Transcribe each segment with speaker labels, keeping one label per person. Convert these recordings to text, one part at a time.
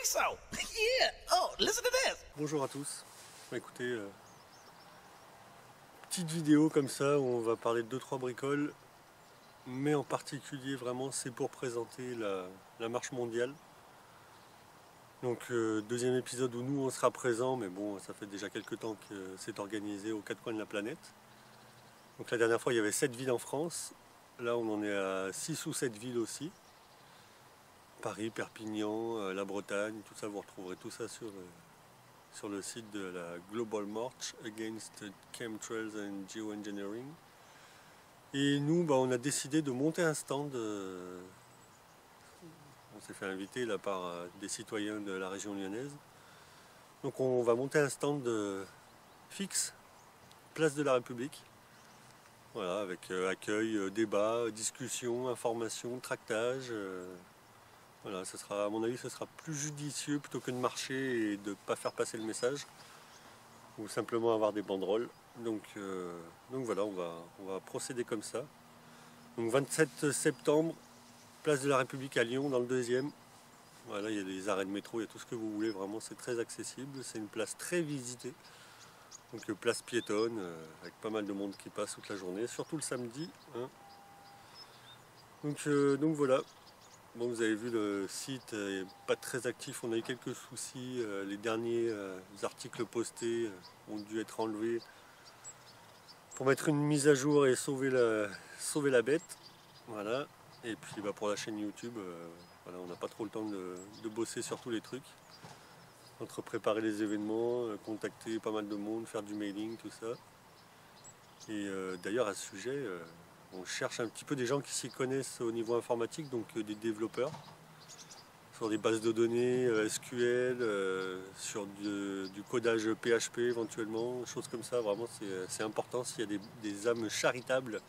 Speaker 1: think so. Yeah. Oh, listen to this.
Speaker 2: Bonjour à tous. Écoutez, petite vidéo comme ça où on va parler de 2-3 bricoles, mais en particulier vraiment c'est pour présenter la marche mondiale. Donc deuxième épisode où nous on sera présent, mais bon ça fait déjà quelques temps que c'est organisé aux quatre coins de la planète. Donc la dernière fois il y avait 7 villes en France, là on en est à 6 ou 7 villes aussi. Paris, Perpignan, la Bretagne, tout ça, vous retrouverez tout ça sur le site de la Global March Against Chemtrails and Geoengineering. Et nous, on a décidé de monter un stand. On s'est fait inviter là par des citoyens de la région lyonnaise. Donc on va monter un stand fixe, place de la République. Voilà, avec accueil, débat, discussion, information, tractage. Voilà, ça sera, à mon avis, ce sera plus judicieux plutôt que de marcher et de ne pas faire passer le message, ou simplement avoir des banderoles. Donc voilà, on va procéder comme ça. Donc 27 septembre, place de la République à Lyon, dans le 2e. Voilà, il y a des arrêts de métro, il y a tout ce que vous voulez, vraiment c'est très accessible. C'est une place très visitée. Donc place piétonne, avec pas mal de monde qui passe toute la journée, surtout le samedi. Hein. Donc voilà. Bon, vous avez vu, le site n'est pas très actif, on a eu quelques soucis. Les derniers articles postés ont dû être enlevés pour mettre une mise à jour et sauver la bête. Voilà. Et puis pour la chaîne YouTube, voilà, on n'a pas trop le temps de bosser sur tous les trucs. Entre préparer les événements, contacter pas mal de monde, faire du mailing, tout ça. Et d'ailleurs à ce sujet, on cherche un petit peu des gens qui s'y connaissent au niveau informatique, donc des développeurs, sur des bases de données SQL, sur du codage PHP éventuellement, choses comme ça. Vraiment c'est important s'il y a des âmes charitables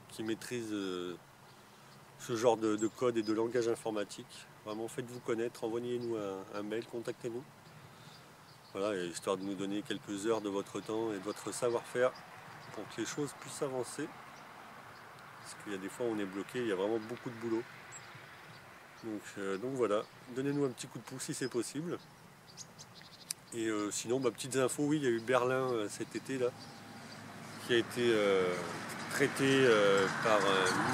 Speaker 2: qui maîtrisent ce genre de code et de langage informatique. Vraiment faites-vous connaître, envoyez-nous un mail, contactez-nous. Voilà, histoire de nous donner quelques heures de votre temps et de votre savoir-faire pour que les choses puissent avancer. Parce qu'il y a des fois où on est bloqué, il y a vraiment beaucoup de boulot. Donc voilà, donnez-nous un petit coup de pouce si c'est possible. Et sinon, petites infos, oui, il y a eu Berlin cet été là, qui a été traité par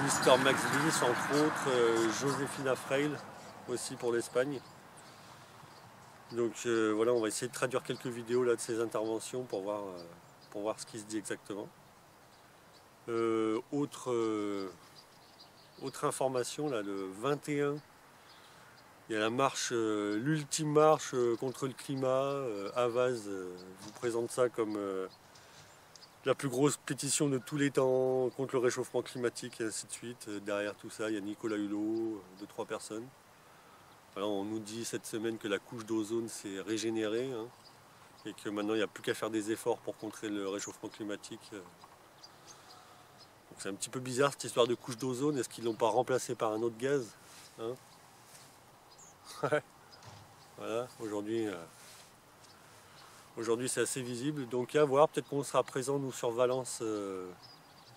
Speaker 2: Mr. Max Bliss, entre autres, Josefina Freil, aussi pour l'Espagne. Donc voilà, on va essayer de traduire quelques vidéos là de ces interventions pour voir ce qui se dit exactement. Autre information, là, le 21, il y a la marche, l'ultime marche contre le climat. Havas vous présente ça comme la plus grosse pétition de tous les temps contre le réchauffement climatique et ainsi de suite. Derrière tout ça, il y a Nicolas Hulot, 2-3 personnes. Voilà, on nous dit cette semaine que la couche d'ozone s'est régénérée, hein, et que maintenant il n'y a plus qu'à faire des efforts pour contrer le réchauffement climatique. C'est un petit peu bizarre cette histoire de couche d'ozone. Est-ce qu'ils ne l'ont pas remplacé par un autre gaz, hein? Voilà, aujourd'hui c'est assez visible. Donc à voir, peut-être qu'on sera présent nous sur Valence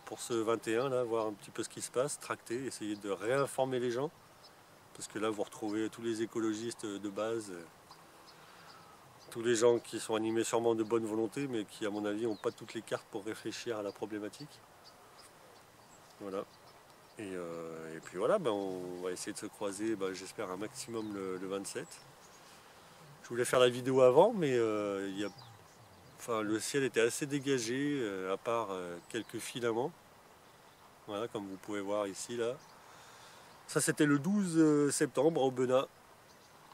Speaker 2: pour ce 21 là, voir un petit peu ce qui se passe, tracter, essayer de réinformer les gens. Parce que là vous retrouvez tous les écologistes de base, tous les gens qui sont animés sûrement de bonne volonté, mais qui à mon avis n'ont pas toutes les cartes pour réfléchir à la problématique. Voilà. Et puis voilà, on va essayer de se croiser, j'espère un maximum le 27. Je voulais faire la vidéo avant, mais le ciel était assez dégagé, à part quelques filaments. Voilà, comme vous pouvez voir ici, là. Ça, c'était le 12 septembre, au Benat.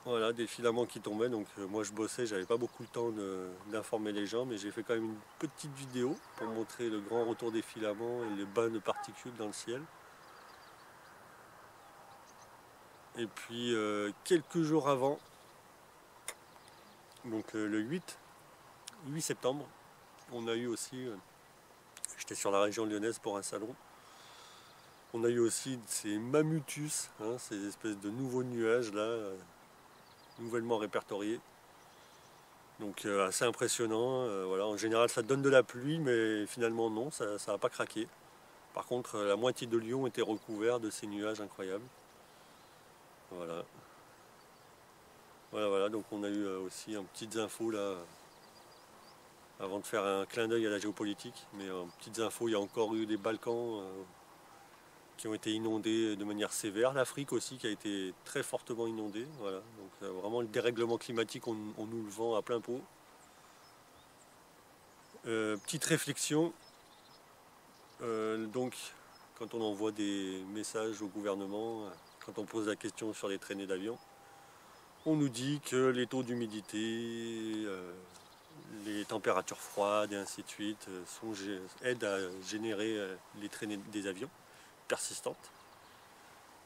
Speaker 2: Voilà, des filaments qui tombaient. Donc moi, je bossais, j'avais pas beaucoup le temps d'informer les gens, mais j'ai fait quand même une petite vidéo pour montrer le grand retour des filaments et les bains de particules dans le ciel. Et puis quelques jours avant, donc le 8 septembre, on a eu aussi, j'étais sur la région lyonnaise pour un salon, on a eu aussi ces mammutus, hein, ces espèces de nouveaux nuages là, nouvellement répertoriés. Donc assez impressionnant, voilà. En général ça donne de la pluie, mais finalement non, ça n'a pas craqué. Par contre la moitié de Lyon était recouvert de ces nuages incroyables. Voilà. Voilà, donc on a eu aussi petites infos là, avant de faire un clin d'œil à la géopolitique, mais petites infos, il y a encore eu des Balkans qui ont été inondés de manière sévère, l'Afrique aussi qui a été très fortement inondée, voilà, donc vraiment le dérèglement climatique, on nous le vend à plein pot. Petite réflexion, donc quand on envoie des messages au gouvernement, quand on pose la question sur les traînées d'avion, on nous dit que les taux d'humidité, les températures froides et ainsi de suite aident à générer les traînées des avions persistantes.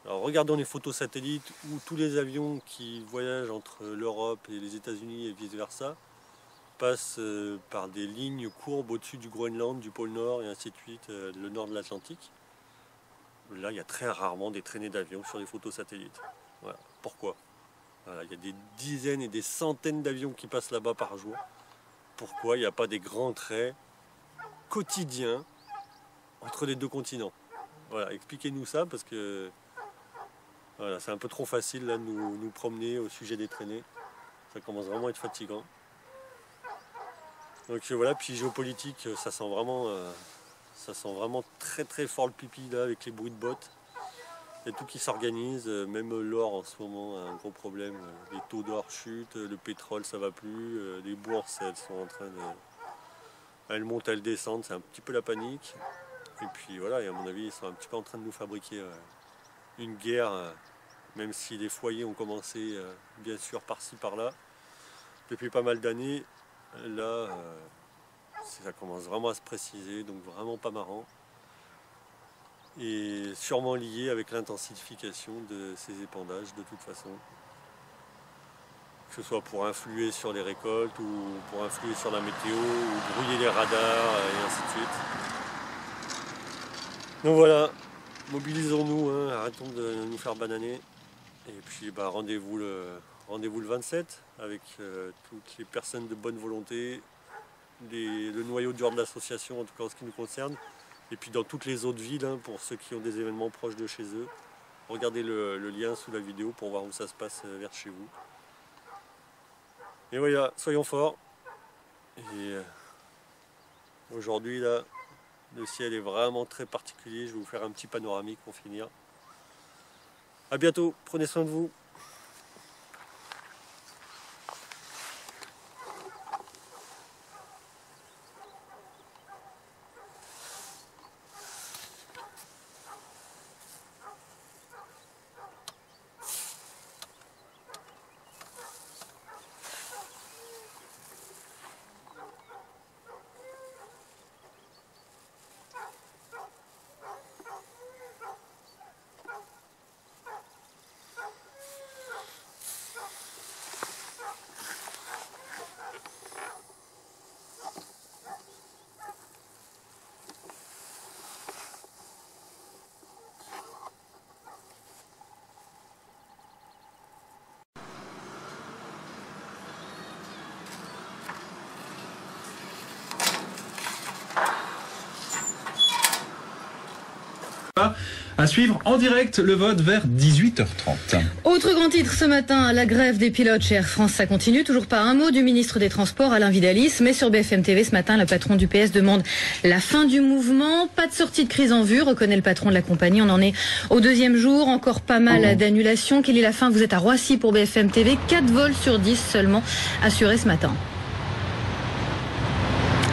Speaker 2: Alors regardons les photos satellites où tous les avions qui voyagent entre l'Europe et les États-Unis et vice versa passent par des lignes courbes au-dessus du Groenland, du pôle Nord et ainsi de suite, le nord de l'Atlantique. Là, il y a très rarement des traînées d'avions sur les photos satellites. Voilà. Pourquoi? Voilà, il y a des dizaines et des centaines d'avions qui passent là-bas par jour. Pourquoi il n'y a pas des grands traits quotidiens entre les deux continents? Voilà, expliquez-nous ça parce que voilà, c'est un peu trop facile là, de nous promener au sujet des traînées. Ça commence vraiment à être fatigant. Donc voilà, puis géopolitique, ça sent vraiment très très fort le pipi là avec les bruits de bottes. Il y a tout qui s'organise, même l'or en ce moment a un gros problème. Les taux d'or chutent, le pétrole ça va plus, les bourses elles sont en train de... Elles montent, elles descendent, c'est un petit peu la panique. Et puis voilà, et à mon avis ils sont un petit peu en train de nous fabriquer une guerre, même si les foyers ont commencé bien sûr par-ci par-là. Depuis pas mal d'années, là ça commence vraiment à se préciser, donc vraiment pas marrant. Et sûrement lié avec l'intensification de ces épandages de toute façon. Que ce soit pour influer sur les récoltes ou pour influer sur la météo ou brouiller les radars et ainsi de suite. Donc voilà, mobilisons-nous, hein, arrêtons de nous faire bananer. Et puis rendez-vous le 27 avec toutes les personnes de bonne volonté, le noyau dur de l'association en tout cas en ce qui nous concerne. Et puis dans toutes les autres villes, hein, pour ceux qui ont des événements proches de chez eux, regardez le lien sous la vidéo pour voir où ça se passe vers chez vous. Et voilà, soyons forts. Et aujourd'hui là, le ciel est vraiment très particulier. Je vais vous faire un petit panoramique pour finir. A bientôt, prenez soin de vous.
Speaker 3: À suivre en direct le vote vers 18h30.
Speaker 4: Autre grand titre ce matin, la grève des pilotes chez Air France, ça continue. Toujours pas un mot du ministre des Transports, Alain Vidalis. Mais sur BFM TV ce matin, le patron du PS demande la fin du mouvement. Pas de sortie de crise en vue, reconnaît le patron de la compagnie. On en est au deuxième jour, encore pas mal d'annulations. Quelle est la fin? Vous êtes à Roissy pour BFM TV. 4 vols sur 10 seulement assurés ce matin.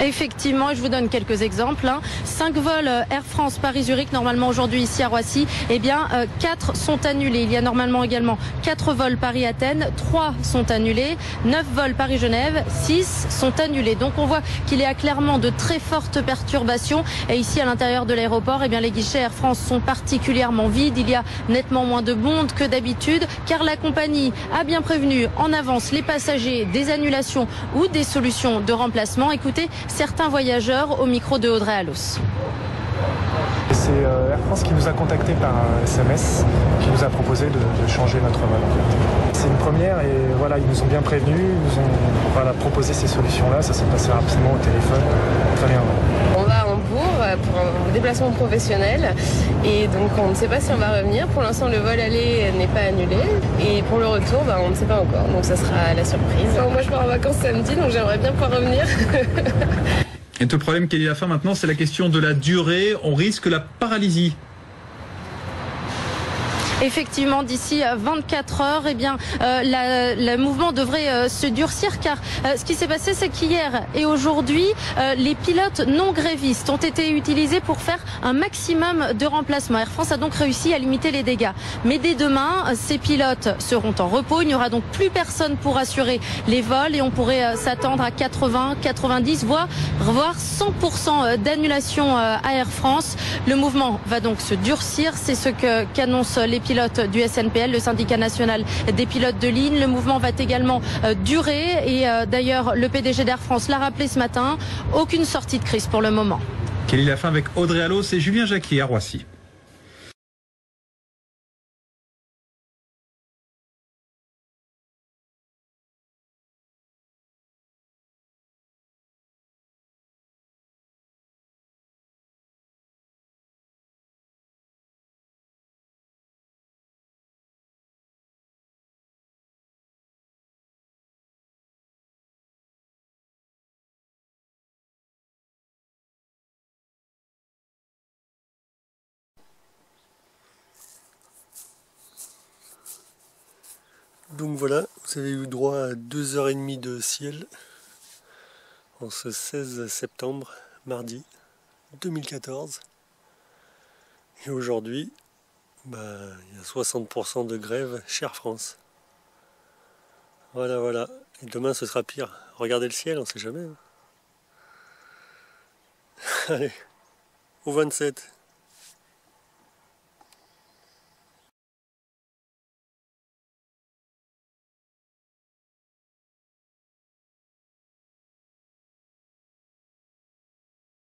Speaker 5: Effectivement, je vous donne quelques exemples. 5 vols Air France Paris-Zurich, normalement aujourd'hui ici à Roissy, 4 sont annulés. Il y a normalement également 4 vols Paris-Athènes, 3 sont annulés, 9 vols Paris-Genève, 6 sont annulés. Donc on voit qu'il y a clairement de très fortes perturbations. Et ici à l'intérieur de l'aéroport, les guichets Air France sont particulièrement vides. Il y a nettement moins de monde que d'habitude, car la compagnie a bien prévenu en avance les passagers des annulations ou des solutions de remplacement. Écoutez certains voyageurs au micro de Audrey Allos.
Speaker 6: C'est Air France qui nous a contactés par SMS, qui nous a proposé de changer notre vol. C'est une première et voilà, ils nous ont bien prévenus, ils nous ont proposé ces solutions-là, ça s'est passé rapidement au téléphone. Très bien.
Speaker 7: On va à Hambourg pour un déplacement professionnel. Et donc on ne sait pas si on va revenir. Pour l'instant, le vol aller n'est pas annulé. Et pour le retour, on ne sait pas encore. Donc ça sera la surprise. Moi, je pars en vacances samedi, donc j'aimerais bien pouvoir revenir.
Speaker 3: Et le problème, Kelly Lafin, maintenant, c'est la question de la durée. On risque la paralysie.
Speaker 5: Effectivement, d'ici 24 heures, le mouvement devrait se durcir car ce qui s'est passé, c'est qu'hier et aujourd'hui, les pilotes non grévistes ont été utilisés pour faire un maximum de remplacements. Air France a donc réussi à limiter les dégâts. Mais dès demain, ces pilotes seront en repos. Il n'y aura donc plus personne pour assurer les vols et on pourrait s'attendre à 80, 90, voire 100% d'annulation à Air France. Le mouvement va donc se durcir. C'est ce qu'annoncent les pilotes du SNPL, le syndicat national des pilotes de ligne. Le mouvement va également durer et d'ailleurs le PDG d'Air France l'a rappelé ce matin, aucune sortie de crise pour le moment.
Speaker 3: Kelly Lafin avec Audrey Allos et Julien Jacquier à Roissy.
Speaker 2: Donc voilà, vous avez eu droit à 2h30 de ciel en ce 16 septembre, mardi 2014. Et aujourd'hui, il y a 60% de grève chez Air France. Voilà. Et demain ce sera pire. Regardez le ciel, on sait jamais. Allez, au 27.